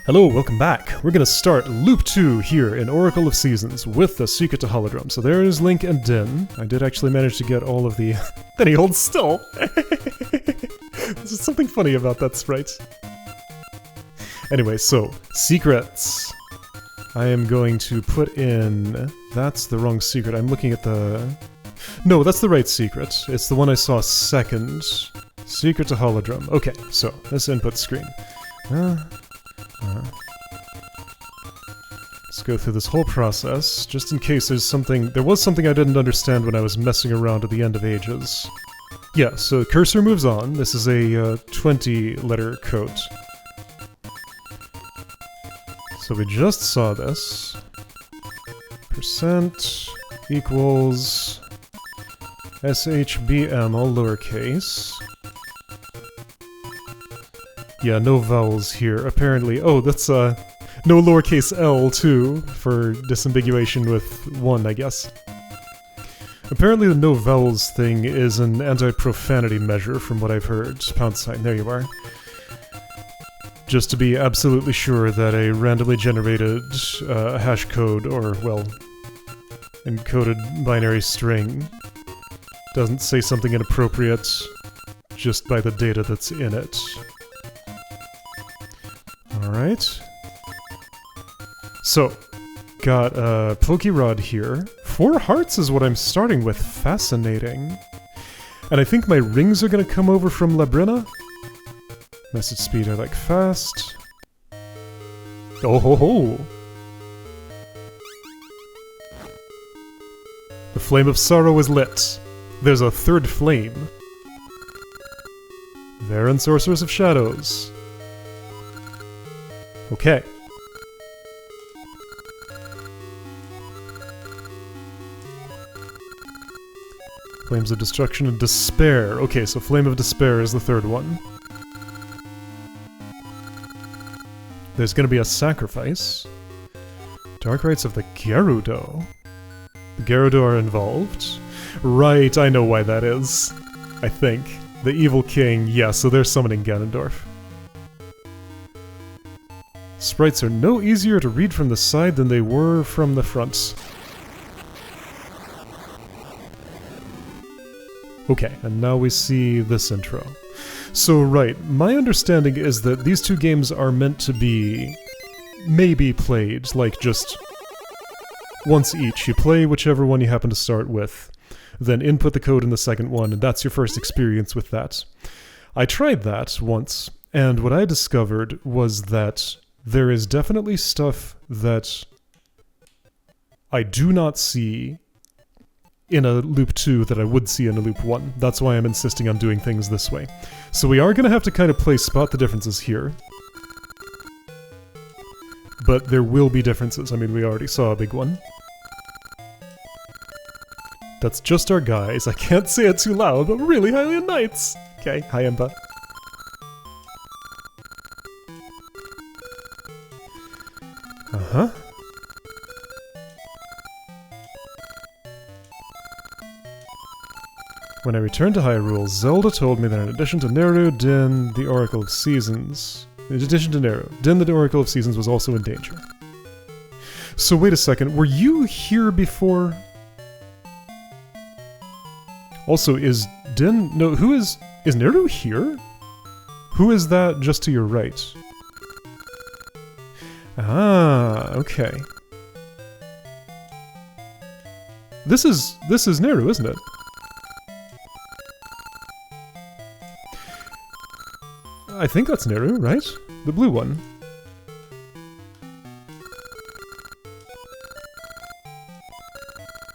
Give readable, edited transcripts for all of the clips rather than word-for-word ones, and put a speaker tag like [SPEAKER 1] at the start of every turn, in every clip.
[SPEAKER 1] Hello, welcome back. We're gonna start Loop 2 here in Oracle of Seasons with the Secret to Holodrum. So there's Link and Din. I did actually manage to get all of the... Then he holds still! There's something funny about that sprite. Anyway, so, secrets. I am going to put in... That's the wrong secret. I'm looking at the... No, that's the right secret. It's the one I saw second. Secret to Holodrum. Okay, so, this input screen. Let's go through this whole process, just in case there's something... There was something I didn't understand when I was messing around at the end of Ages. Yeah, so cursor moves on. This is a 20-letter code. So we just saw this. Percent equals SHBM, all lowercase. Yeah, no vowels here, apparently. Oh, that's, no lowercase l, too, for disambiguation with 1, I guess. Apparently the no vowels thing is an anti-profanity measure, from what I've heard. Pound sign, there you are. Just to be absolutely sure that a randomly generated hash code, or, well, encoded binary string doesn't say something inappropriate just by the data that's in it. Alright. So, got a Pokérod here. 4 hearts is what I'm starting with. Fascinating. And I think my rings are gonna come over from Labrina. Message speed I like fast. Oh ho ho! The flame of sorrow is lit. There's a third flame. Varen Sorceress of Shadows. Okay. Flames of Destruction and Despair. Okay, so Flame of Despair is the third one. There's gonna be a sacrifice. Dark Rites of the Gerudo. The Gerudo are involved. Right, I know why that is. I think. The Evil King, yeah, so they're summoning Ganondorf. Sprites are no easier to read from the side than they were from the front. Okay, and now we see this intro. So right, my understanding is that these two games are meant to be maybe played, like just once each. You play whichever one you happen to start with, then input the code in the second one, and that's your first experience with that. I tried that once, and what I discovered was that there is definitely stuff that I do not see in a Loop 2 that I would see in a Loop 1. That's why I'm insisting on doing things this way. So we are going to have to kind of spot the differences here. But there will be differences. I mean, we already saw a big one. That's just our guys. I can't say it too loud, but we're really highly in knights. Okay, hi Emba. Uh-huh. When I returned to Hyrule, Zelda told me that in addition to Neru, Din, the Oracle of Seasons... In addition to Neru, Din, the Oracle of Seasons was also in danger. So wait a second, were you here before? Also, is Din... No, who is... Is Neru here? Who is that just to your right? Ah, okay. This is Neru, isn't it? I think that's Neru, right? The blue one.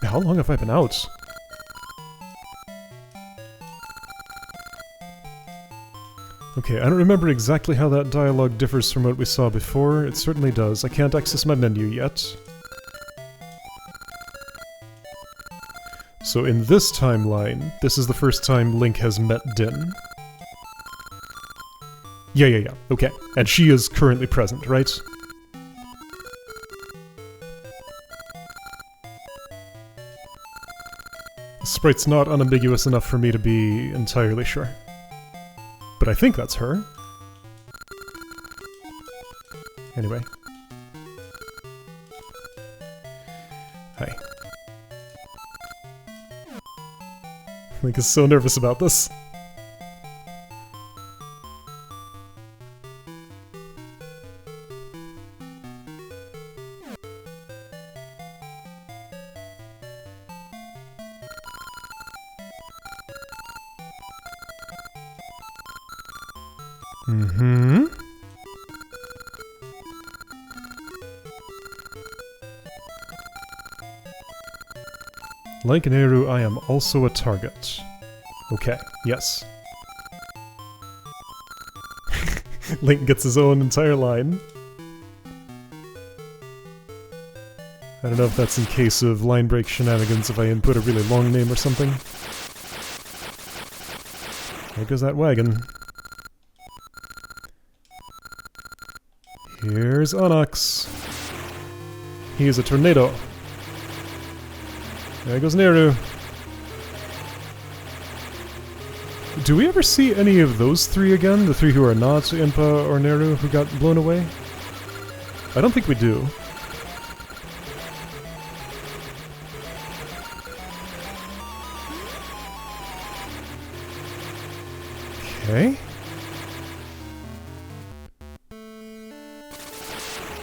[SPEAKER 1] How long have I been out? Okay, I don't remember exactly how that dialogue differs from what we saw before. It certainly does. I can't access my menu yet. So in this timeline, this is the first time Link has met Din. Yeah, okay. And she is currently present, right? The sprite's not unambiguous enough for me to be entirely sure. But I think that's her. Anyway. Hi. Link is so nervous about this. Mm-hmm. Like Nehru, I am also a target. Okay, yes. Link gets his own entire line. I don't know if that's in case of line break shenanigans if I input a really long name or something. There goes that wagon. Here's Onyx. He's a tornado. There goes Nehru. Do we ever see any of those three again? The three who are not Impa or Nehru who got blown away? I don't think we do. Okay.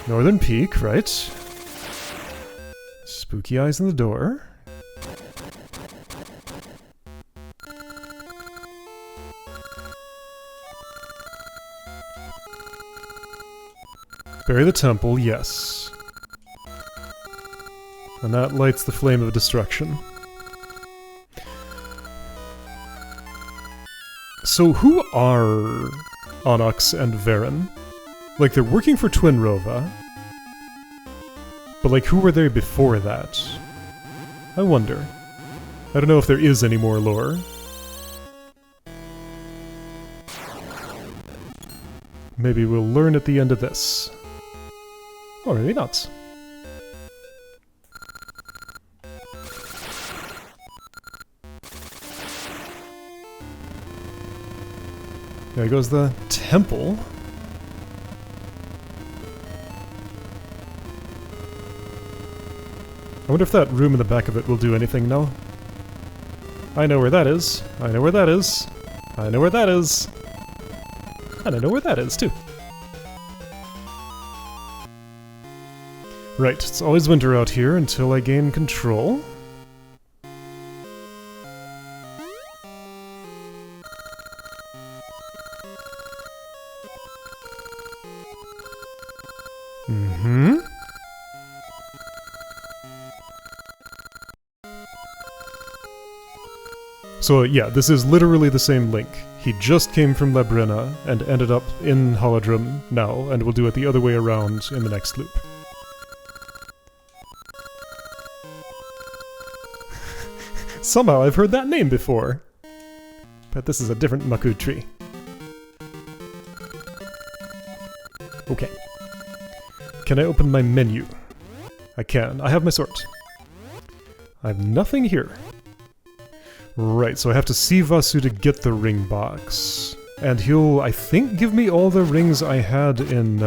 [SPEAKER 1] Northern Peak, right. Spooky eyes in the door. Bury the temple, yes. And that lights the flame of destruction. So who are Onyx and Varen? Like, they're working for Twinrova. But, like, who were they before that? I wonder. I don't know if there is any more lore. Maybe we'll learn at the end of this. Or maybe not. There goes the temple. I wonder if that room in the back of it will do anything now. I know where that is. I know where that is. I know where that is. And I know where that is, too. Right, it's always winter out here until I gain control. Mm-hmm. So yeah, this is literally the same Link. He just came from Labrina and ended up in Holodrum now, and will do it the other way around in the next loop. Somehow I've heard that name before. But this is a different Maku tree. Okay. Can I open my menu? I can. I have my sword. I have nothing here. Right, so I have to see Vasu to get the ring box. And he'll, I think, give me all the rings I had in,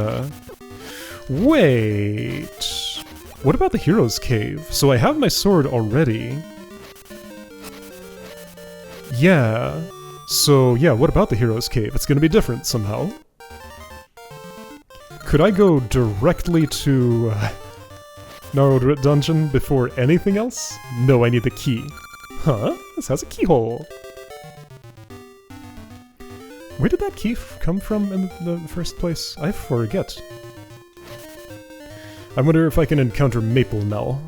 [SPEAKER 1] Wait! What about the Hero's Cave? So I have my sword already. Yeah. So, yeah, what about the Hero's Cave? It's gonna be different somehow. Could I go directly to Narodrit Dungeon before anything else? No, I need the key. Huh? This has a keyhole. Where did that key come from in the first place? I forget. I wonder if I can encounter Maple now.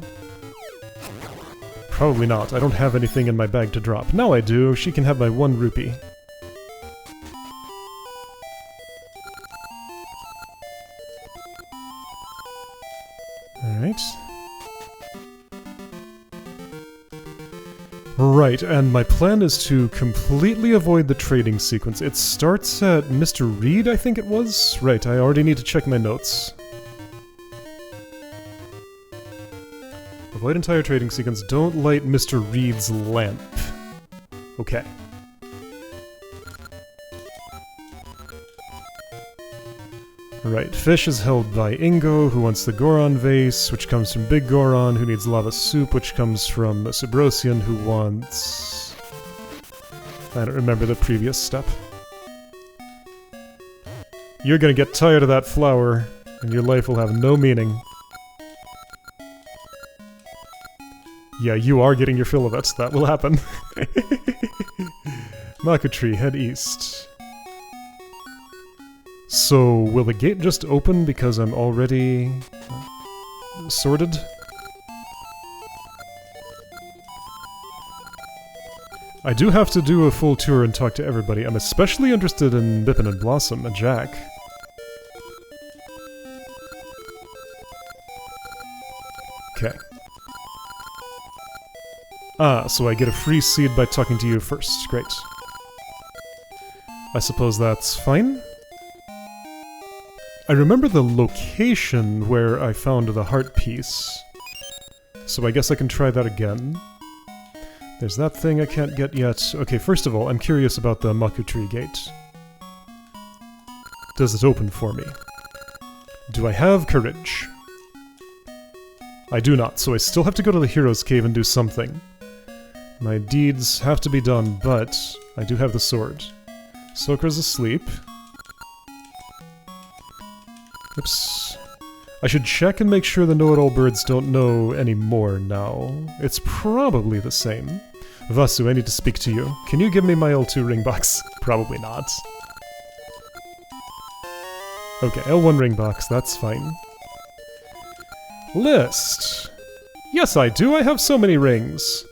[SPEAKER 1] Probably not. I don't have anything in my bag to drop. Now I do. She can have my 1 rupee. Alright. Right, and my plan is to completely avoid the trading sequence. It starts at Mr. Reed, I think it was? Right, I already need to check my notes. Avoid entire trading sequence. Don't light Mr. Reed's lamp. Okay. Right, Fish is held by Ingo, who wants the Goron vase, which comes from Big Goron, who needs lava soup, which comes from Subrosian, who wants... I don't remember the previous step. You're gonna get tired of that flower, and your life will have no meaning. Yeah, you are getting your fill of it. That will happen. Maku head east. So, will the gate just open because I'm already... sorted? I do have to do a full tour and talk to everybody. I'm especially interested in Bippin and Blossom and Jack. Okay. Ah, so I get a free seed by talking to you first. Great. I suppose that's fine? I remember the location where I found the heart piece, so I guess I can try that again. There's that thing I can't get yet. Okay, first of all, I'm curious about the Maku gate. Does it open for me? Do I have courage? I do not, so I still have to go to the Hero's Cave and do something. My deeds have to be done, but I do have the sword. Sokra's asleep. Oops. I should check and make sure the know-it-all birds don't know any more now. It's probably the same. Vasu, I need to speak to you. Can you give me my L2 ring box? Probably not. Okay, L1 ring box, that's fine. List! Yes, I do, I have so many rings!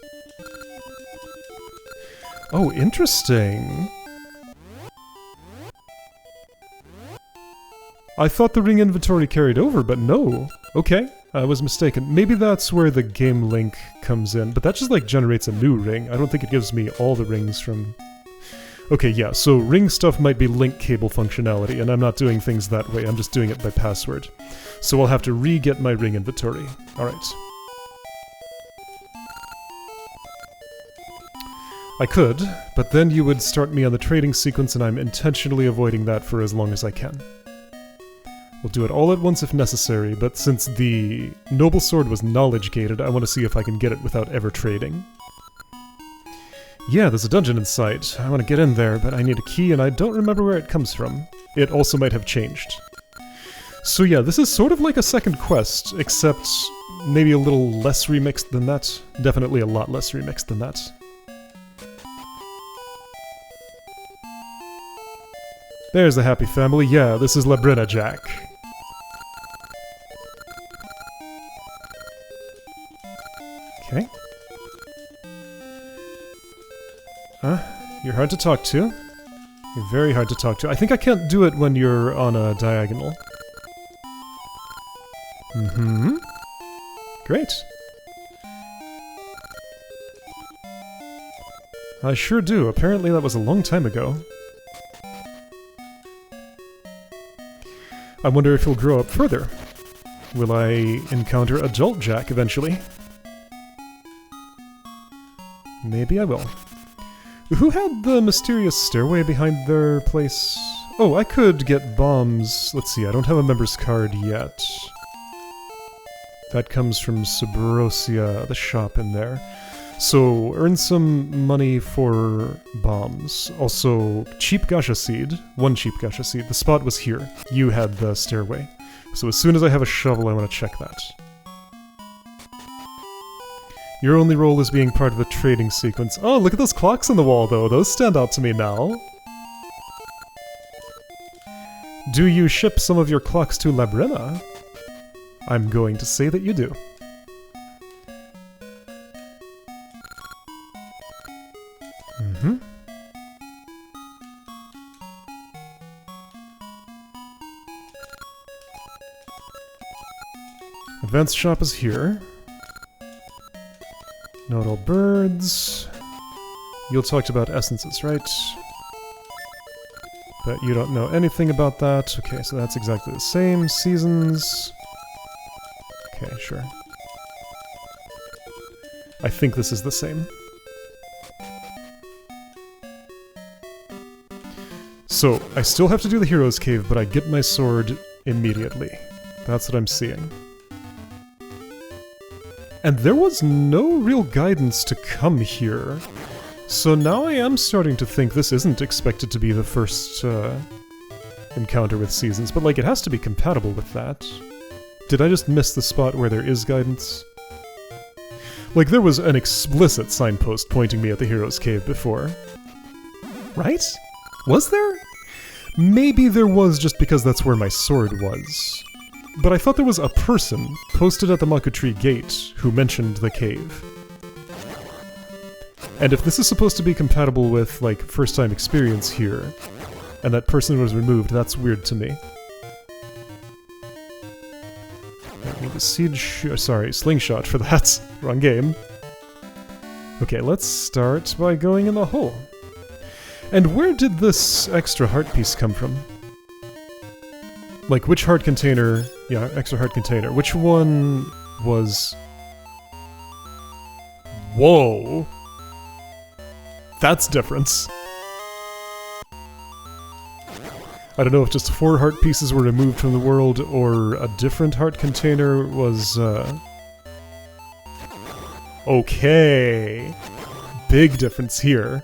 [SPEAKER 1] Oh, interesting. I thought the ring inventory carried over, but no. Okay, I was mistaken. Maybe that's where the game link comes in, but that just like generates a new ring. I don't think it gives me all the rings from... Okay, yeah, so ring stuff might be link cable functionality, and I'm not doing things that way, I'm just doing it by password. So I'll have to re-get my ring inventory. Alright. I could, but then you would start me on the trading sequence, and I'm intentionally avoiding that for as long as I can. We'll do it all at once if necessary, but since the Noble Sword was knowledge-gated, I want to see if I can get it without ever trading. Yeah, there's a dungeon in sight. I want to get in there, but I need a key and I don't remember where it comes from. It also might have changed. So yeah, this is sort of like a second quest, except maybe a little less remixed than that. Definitely a lot less remixed than that. There's the happy family. Yeah, this is Labrina Jack. Okay. You're hard to talk to. You're very hard to talk to. I think I can't do it when you're on a diagonal. Mm-hmm. Great. I sure do. Apparently that was a long time ago. I wonder if he'll grow up further. Will I encounter adult Jack eventually? Maybe I will. Who had the mysterious stairway behind their place? Oh, I could get bombs. Let's see, I don't have a member's card yet. That comes from Subrosia, the shop in there. So, earn some money for bombs. Also, cheap gacha seed. One cheap gacha seed. The spot was here. You had the stairway. So as soon as I have a shovel, I want to check that. Your only role is being part of a trading sequence. Oh, look at those clocks on the wall, though. Those stand out to me now. Do you ship some of your clocks to Labrina? I'm going to say that you do. Mm-hmm. Advanced shop is here. Note all birds. You'll talked about essences, right? But you don't know anything about that. Okay, so that's exactly the same. Seasons. Okay, sure. I think this is the same. So, I still have to do the Hero's Cave, but I get my sword immediately. That's what I'm seeing. And there was no real guidance to come here. So now I am starting to think this isn't expected to be the first encounter with seasons, but like it has to be compatible with that. Did I just miss the spot where there is guidance? Like there was an explicit signpost pointing me at the Hero's Cave before. Right? Was there? Maybe there was just because that's where my sword was. But I thought there was a person posted at the Maku Tree Gate who mentioned the cave. And if this is supposed to be compatible with, like, first-time experience here, and that person was removed, that's weird to me. I need a slingshot for that. Wrong game. Okay, let's start by going in the hole. And where did this extra heart piece come from? Like, which heart container... Yeah, extra heart container. Which one was... Whoa! That's difference. I don't know if just 4 heart pieces were removed from the world, or a different heart container was, Okay! Big difference here.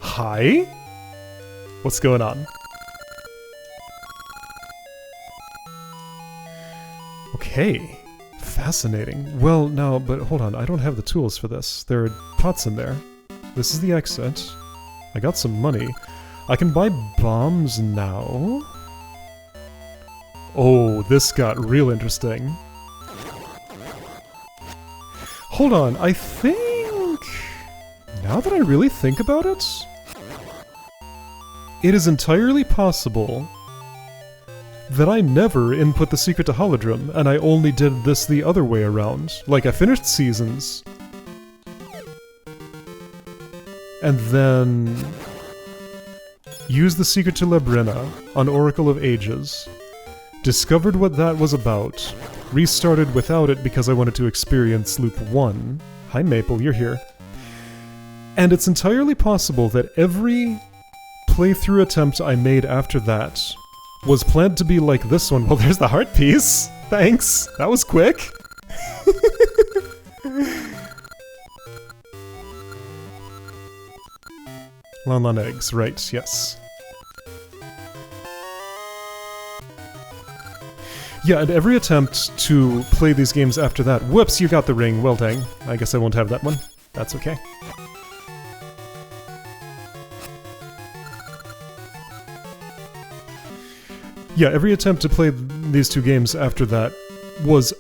[SPEAKER 1] Hi? What's going on? Okay. Fascinating. Well, no, but hold on. I don't have the tools for this. There are pots in there. This is the exit. I got some money. I can buy bombs now. Oh, this got real interesting. Hold on. I think... Now that I really think about it... It is entirely possible that I never input the secret to Holodrum, and I only did this the other way around. Like, I finished Seasons, and then used the secret to Labrina on Oracle of Ages, discovered what that was about, restarted without it because I wanted to experience Loop 1. Hi Maple, you're here. And it's entirely possible that every playthrough attempt I made after that was planned to be like this one. Well, there's the heart piece. Thanks. That was quick. Lon eggs, right, yes. Yeah, and every attempt to play these games after that... Whoops, you got the ring. Well, dang. I guess I won't have that one. That's okay. Yeah, every attempt to play these two games after that was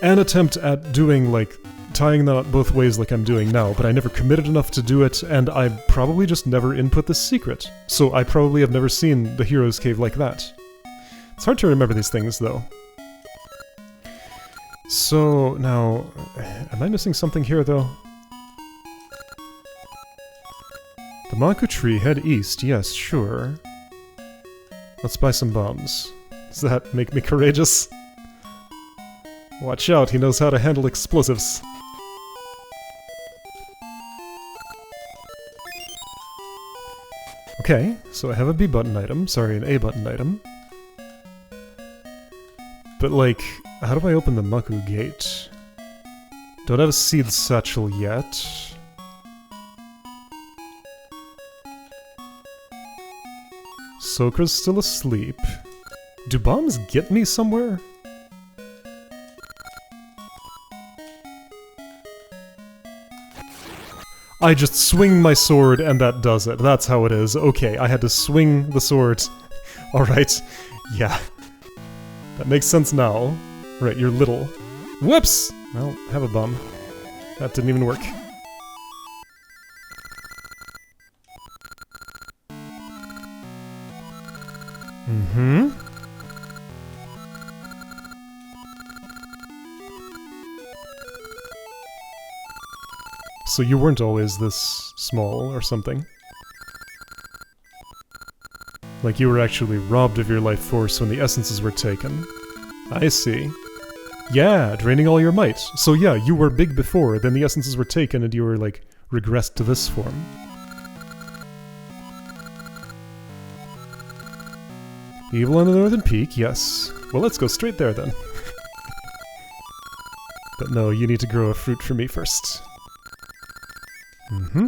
[SPEAKER 1] an attempt at doing, like, tying the knot both ways like I'm doing now, but I never committed enough to do it, and I probably just never input the secret. So I probably have never seen the Hero's Cave like that. It's hard to remember these things, though. So, now... Am I missing something here, though? The Maku Tree, head east, yes, sure. Let's buy some bombs. Does that make me courageous? Watch out, he knows how to handle explosives. Okay, so I have a B button item, sorry, an A button item. But like, how do I open the Maku gate? Don't have a seed satchel yet. Sokra's still asleep. Do bombs get me somewhere? I just swing my sword and that does it. That's how it is. Okay, I had to swing the sword. Alright. Yeah. That makes sense now. Right, you're little. Whoops! Well, have a bomb. That didn't even work. Mm-hmm. So you weren't always this small or something? Like you were actually robbed of your life force when the essences were taken. I see. Yeah, draining all your might. So yeah, you were big before, then the essences were taken and you were like regressed to this form. Evil on the Northern Peak, yes. Well, let's go straight there then. But no, you need to grow a fruit for me first. Mm-hmm.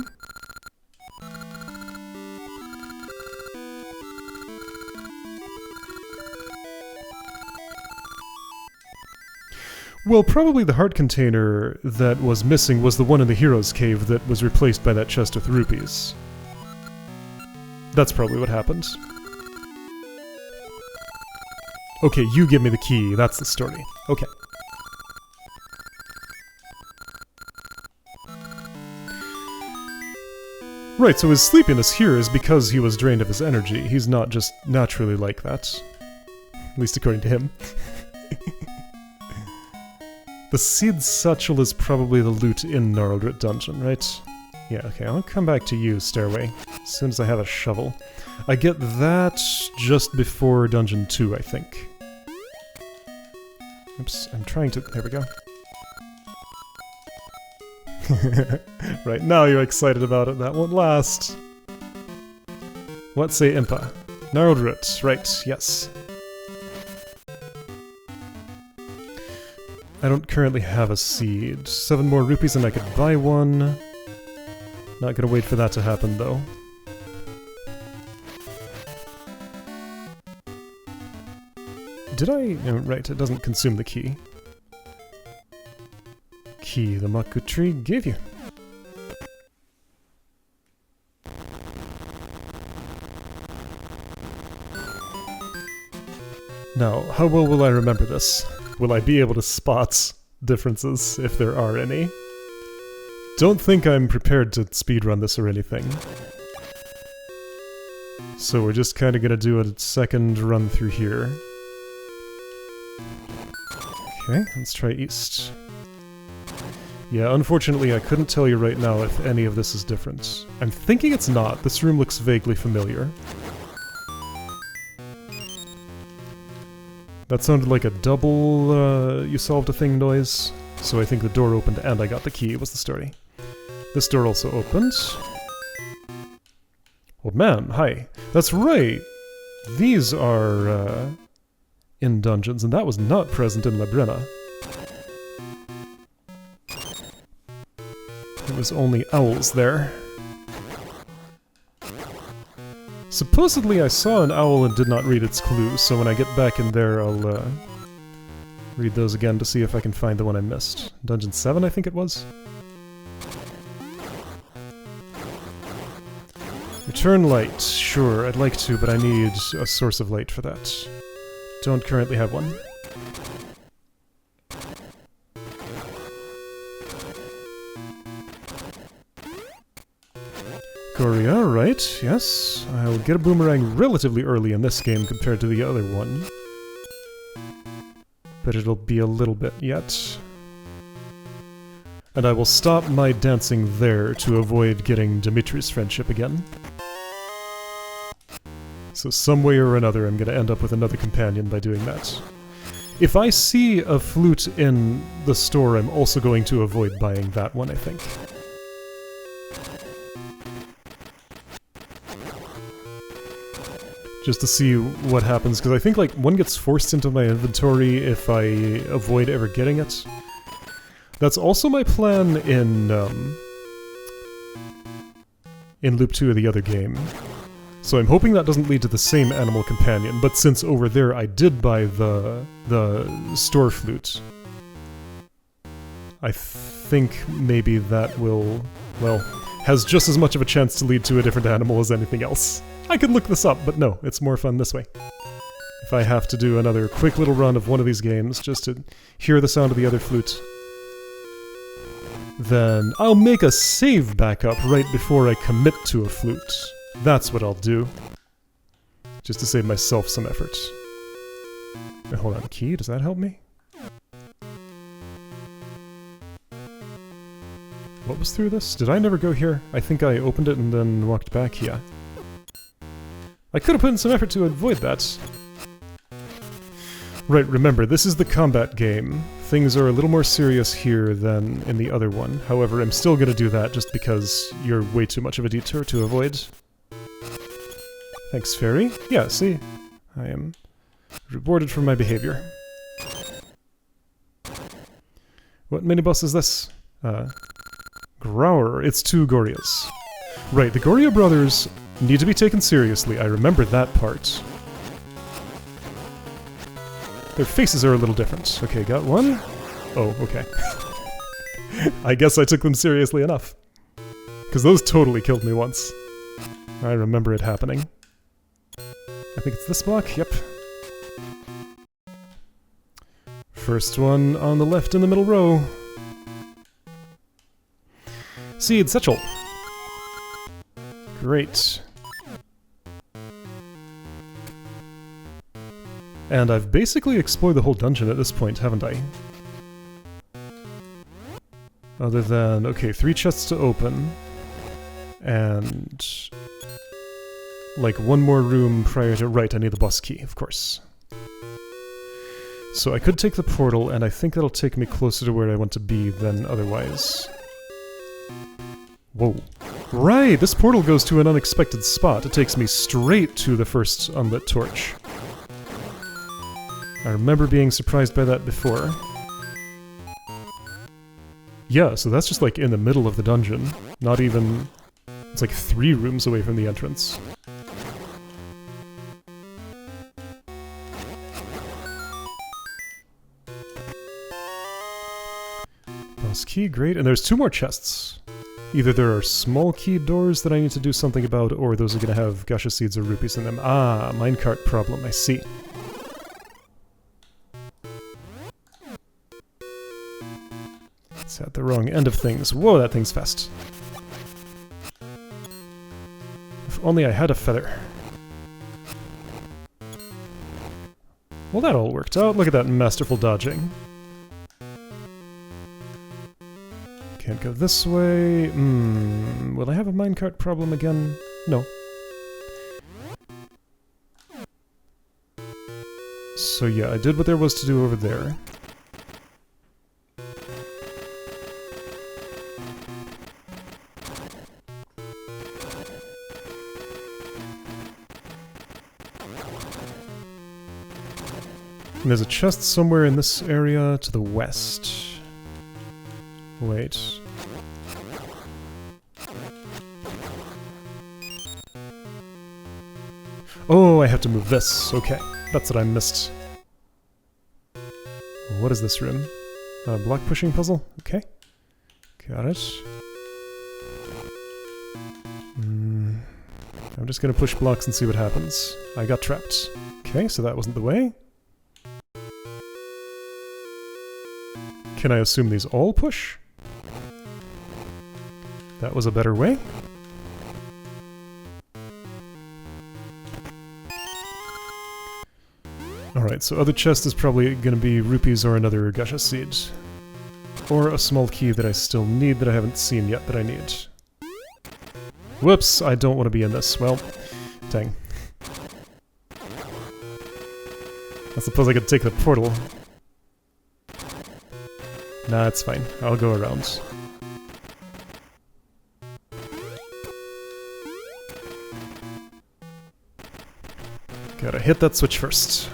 [SPEAKER 1] Well, probably the heart container that was missing was the one in the Hero's Cave that was replaced by that chest with rupees. That's probably what happened. Okay, you give me the key, that's the story. Okay. Right, so his sleepiness here is because he was drained of his energy. He's not just naturally like that. At least according to him. The Seed Satchel is probably the loot in Gnarled Root Dungeon, right? Yeah, okay, I'll come back to you, Stairway, as soon as I have a shovel. I get that just before Dungeon 2, I think. Oops, I'm trying to... There we go. Right, now you're excited about it. That won't last. What say Impa? Gnarled Root, right, yes. I don't currently have a seed. 7 more rupees and I could buy one. Not gonna wait for that to happen, though. Did I... Oh, right, it doesn't consume the key. Key the Maku tree gave you. Now, how well will I remember this? Will I be able to spot differences, if there are any? Don't think I'm prepared to speedrun this or anything. So we're just kind of gonna do a second run through here. Okay, let's try east. Yeah, unfortunately I couldn't tell you right now if any of this is different. I'm thinking it's not. This room looks vaguely familiar. That sounded like a double, you solved a thing noise. So I think the door opened and I got the key, was the story. This door also opened. Old man, hi. That's right! These are, in dungeons, and that was not present in Labrena. There was only owls there. Supposedly I saw an owl and did not read its clue, so when I get back in there I'll read those again to see if I can find the one I missed. Dungeon 7, I think it was? Return light. Sure, I'd like to, but I need a source of light for that. Don't currently have one. Korea, right, yes. I'll get a boomerang relatively early in this game compared to the other one. But it'll be a little bit yet. And I will stop my dancing there to avoid getting Dimitri's friendship again. So some way or another I'm gonna end up with another companion by doing that. If I see a flute in the store, I'm also going to avoid buying that one, I think. Just to see what happens, because I think like one gets forced into my inventory if I avoid ever getting it. That's also my plan in Loop 2 of the other game. So I'm hoping that doesn't lead to the same animal companion, but since over there I did buy the store flute, I think maybe that will, well, has just as much of a chance to lead to a different animal as anything else. I could look this up, but no, it's more fun this way. If I have to do another quick little run of one of these games just to hear the sound of the other flute, then I'll make a save backup right before I commit to a flute. That's what I'll do. Just to save myself some effort. Wait, hold on, key? Does that help me? What was through this? Did I never go here? I think I opened it and then walked back here. I could have put in some effort to avoid that. Right, remember, this is the combat game. Things are a little more serious here than in the other one. However, I'm still gonna do that just because you're way too much of a detour to avoid. Thanks, Fairy. Yeah, see? I am rewarded for my behavior. What mini-boss is this? Grower. It's 2 Gorias. Right, the Goria brothers need to be taken seriously. I remember that part. Their faces are a little different. Okay, got one. Oh, okay. I guess I took them seriously enough. Because those totally killed me once. I remember it happening. I think it's this block, yep. First one on the left in the middle row. Seed Satchel. Great. And I've basically explored the whole dungeon at this point, haven't I? Other than, okay, 3 chests to open. And like 1 more room prior to... Right, I need the boss key, of course. So I could take the portal, and I think that'll take me closer to where I want to be than otherwise. Whoa. Right, this portal goes to an unexpected spot. It takes me straight to the first unlit torch. I remember being surprised by that before. Yeah, so that's just like in the middle of the dungeon. Not even... It's like 3 rooms away from the entrance. Boss key, great. And there's 2 more chests. Either there are small key doors that I need to do something about, or those are going to have Gasha seeds or rupees in them. Ah, minecart problem, I see. It's at the wrong end of things. Whoa, that thing's fast. If only I had a feather. Well, that all worked out. Look at that masterful dodging. Can't go this way. Will I have a minecart problem again? No. So yeah, I did what there was to do over there. And there's a chest somewhere in this area to the west. Wait. Oh, I have to move this. Okay, that's what I missed. What is this room? A block pushing puzzle? Okay. Got it. I'm just gonna push blocks and see what happens. I got trapped. Okay, so that wasn't the way. Can I assume these all push? That was a better way. Alright, so other chest is probably going to be rupees or another Gasha seed. Or a small key that I still need that I haven't seen yet that I need. Whoops, I don't want to be in this. Well, dang. I suppose I could take the portal. Nah, it's fine. I'll go around. Gotta hit that switch first.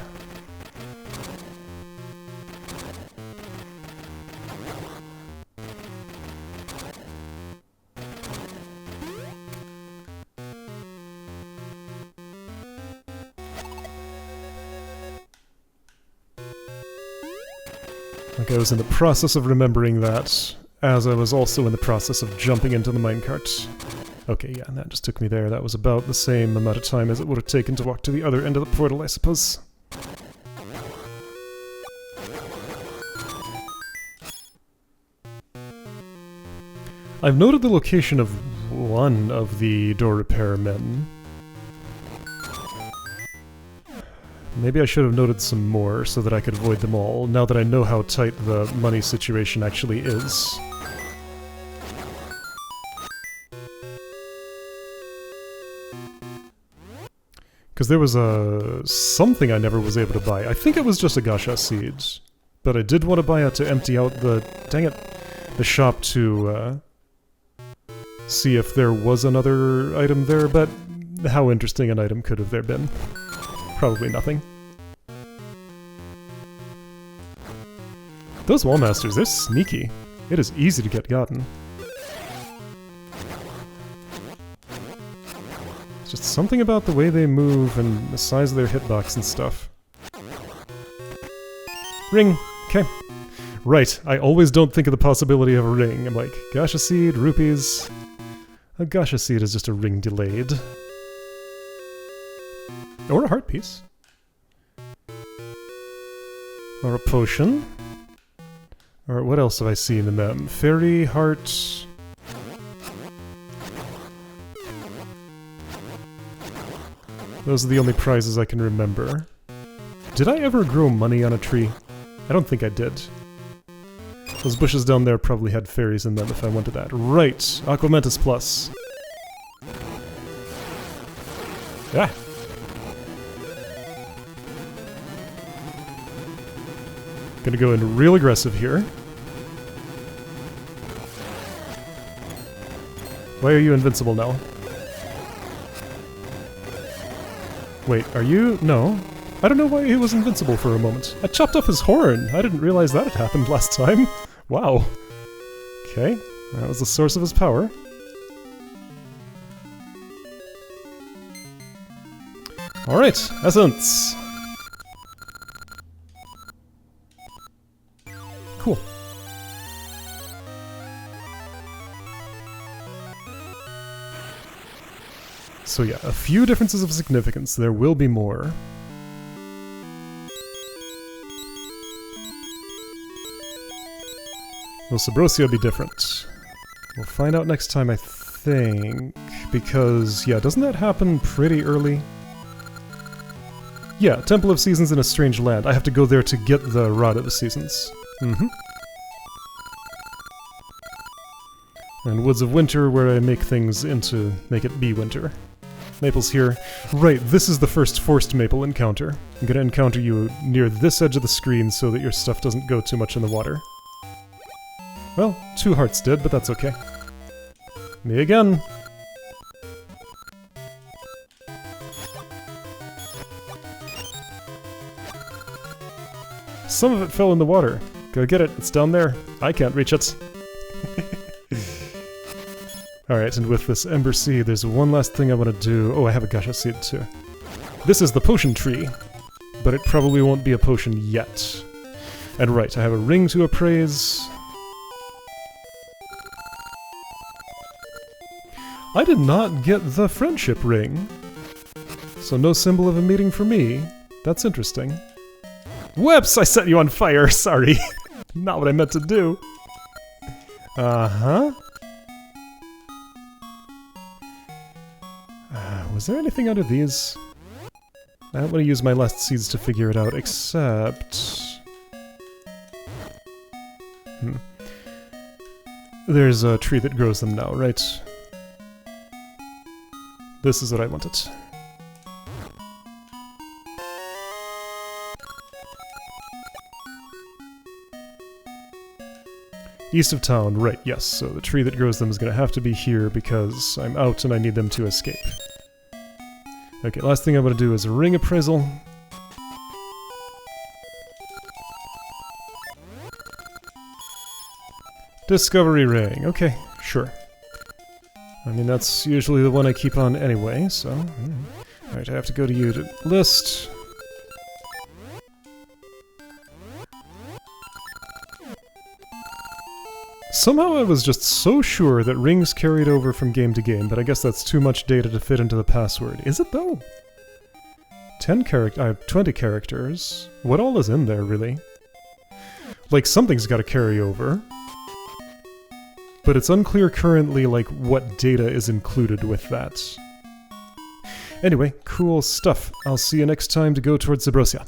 [SPEAKER 1] Like I was in the process of remembering that, as I was also in the process of jumping into the minecart. Okay, yeah, that just took me there. That was about the same amount of time as it would have taken to walk to the other end of the portal, I suppose. I've noted the location of one of the door repair men. Maybe I should have noted some more so that I could avoid them all, now that I know how tight the money situation actually is. Because there was something I never was able to buy. I think it was just a Gasha seed. But I did want to buy it to empty out the... dang it! The shop to see if there was another item there, but how interesting an item could have there been? Probably nothing. Those wall masters, they're sneaky. It is easy to get gotten. It's just something about the way they move and the size of their hitbox and stuff. Ring! Okay. Right, I always don't think of the possibility of a ring. I'm like, gacha seed, rupees... A gacha seed is just a ring delayed. Or a heart piece. Or a potion. Or what else have I seen in them? Fairy, heart... Those are the only prizes I can remember. Did I ever grow money on a tree? I don't think I did. Those bushes down there probably had fairies in them if I wanted that. Right! Aquamentus Plus. Ah! Gonna go in real aggressive here. Why are you invincible now? Wait, are you? No. I don't know why he was invincible for a moment. I chopped off his horn! I didn't realize that had happened last time. Wow. Okay, that was the source of his power. Alright, Essence! Cool. So yeah, a few differences of significance. There will be more. Will Subrosia be different? We'll find out next time, I think. Because, yeah, doesn't that happen pretty early? Yeah, Temple of Seasons in a Strange Land. I have to go there to get the Rod of the Seasons. Mm-hmm. And Woods of Winter, where I make things into... make it be winter. Maple's here. Right, this is the first forced maple encounter. I'm gonna encounter you near this edge of the screen so that your stuff doesn't go too much in the water. Well, 2 hearts did, but that's okay. Me again! Some of it fell in the water. Go get it, it's down there. I can't reach it. Alright, and with this Ember Seed, there's one last thing I want to do. Oh, I have a gacha seed too. This is the potion tree, but it probably won't be a potion yet. And right, I have a ring to appraise. I did not get the friendship ring. So no symbol of a meeting for me. That's interesting. Whoops! I set you on fire! Sorry. Not what I meant to do. Uh-huh. Was there anything under these? I don't want to use my last seeds to figure it out, except... There's a tree that grows them now, right? This is what I wanted. East of town, right, yes, so the tree that grows them is going to have to be here because I'm out and I need them to escape. Okay, last thing I'm going to do is a ring appraisal. Discovery ring, okay, sure. I mean, that's usually the one I keep on anyway, so... Alright, I have to go to you to list. Somehow I was just so sure that rings carried over from game to game, but I guess that's too much data to fit into the password. Is it though? 20 characters? What all is in there, really? Like, something's gotta carry over. But it's unclear currently, like, what data is included with that. Anyway, cool stuff. I'll see you next time to go towards Subrosia.